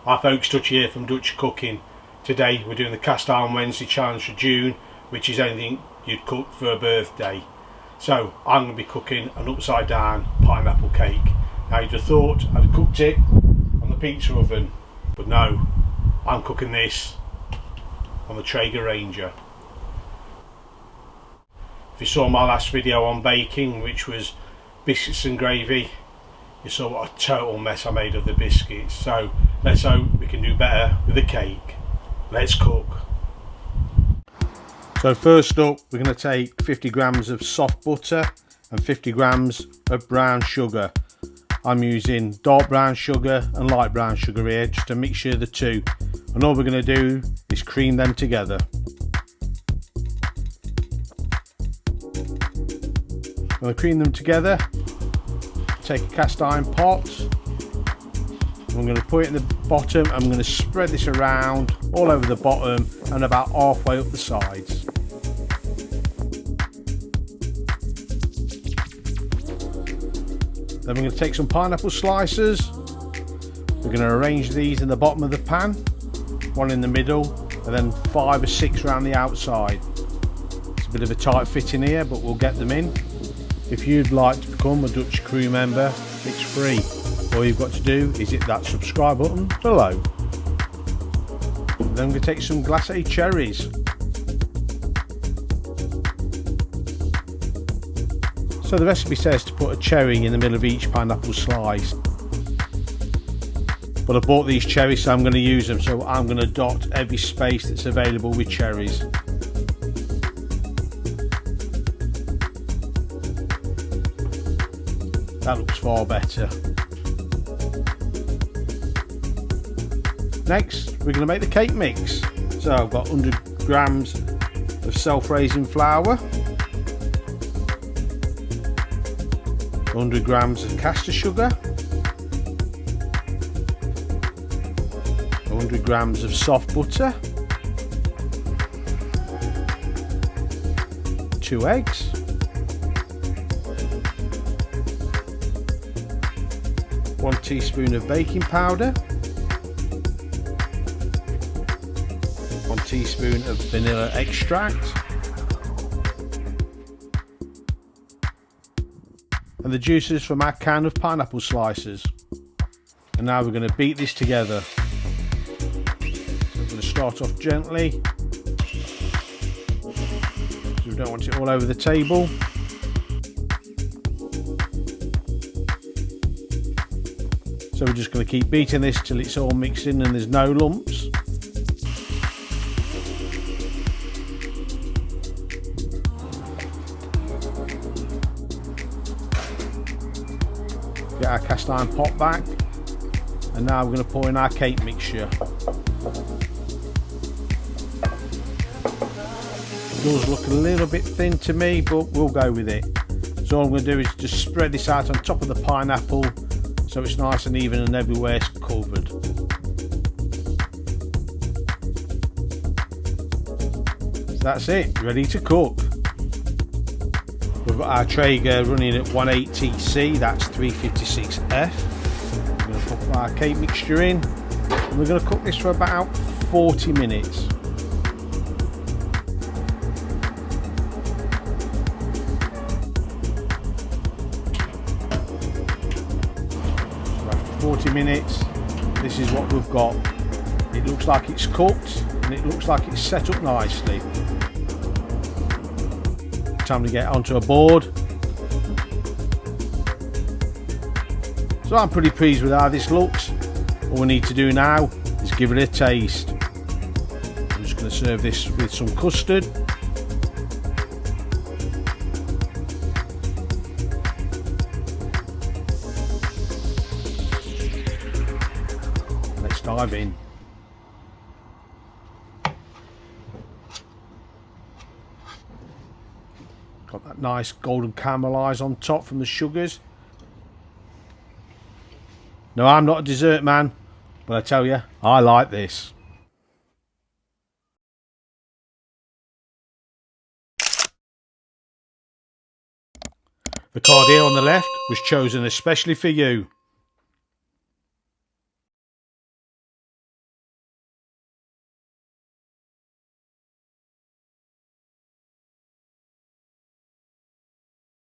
Hi folks, Dutchy here from Dutchy Cooking. Today we're doing the Cast Iron Wednesday challenge for June, which is anything you'd cook for a birthday. So I'm going to be cooking an upside down pineapple cake. Now you'd have thought I'd cooked it on the pizza oven, but no, I'm cooking this on the Traeger Ranger. If you saw my last video on baking, which was biscuits and gravy, you saw what a total mess I made of the biscuits. So let's hope we can do better with the cake. Let's cook. So first up, we're going to take 50 grams of soft butter and 50 grams of brown sugar. I'm using dark brown sugar and light brown sugar here, just a mixture of the two. And all we're going to do is cream them together. I'm going to cream them together. Take a cast iron pot. I'm going to put it in the bottom. I'm going to spread this around all over the bottom and about halfway up the sides. Then we're going to take some pineapple slices. We're going to arrange these in the bottom of the pan, one in the middle, and then 5 or 6 around the outside. It's a bit of a tight fit in here, but we'll get them in. If you'd like to become a Dutch crew member, it's free. All you've got to do is hit that subscribe button below. And then we're going to take some Glacé Cherries. So the recipe says to put a cherry in the middle of each pineapple slice. But I bought these cherries, so I'm going to use them. So I'm going to dot every space that's available with cherries. That looks far better. Next, we're going to make the cake mix. So I've got 100 grams of self-raising flour, 100 grams of caster sugar, 100 grams of soft butter, 2 eggs, 1 teaspoon of baking powder, 1 teaspoon of vanilla extract, and the juices from our can of pineapple slices. And now we're going to beat this together. So I'm going to start off gently, so we don't want it all over the table. So we're just going to keep beating this till it's all mixed in and there's no lumps. Get our cast iron pot back, and now we're going to pour in our cake mixture. It does look a little bit thin to me, but we'll go with it. So all I'm going to do is just spread this out on top of the pineapple, so it's nice and even and everywhere's covered. So that's it, ready to cook. We've got our Traeger running at 180C, that's 356F. We're going to put our cake mixture in, and we're going to cook this for about 40 minutes. So after 40 minutes, this is what we've got. It looks like it's cooked, and it looks like it's set up nicely. Time to get onto a board. So I'm pretty pleased with how this looks. All we need to do now is give it a taste. I'm just going to serve this with some custard. Let's dive in. Got that nice golden caramelise on top from the sugars. No, I'm not a dessert man, but I tell you, I like this. The card here on the left was chosen especially for you.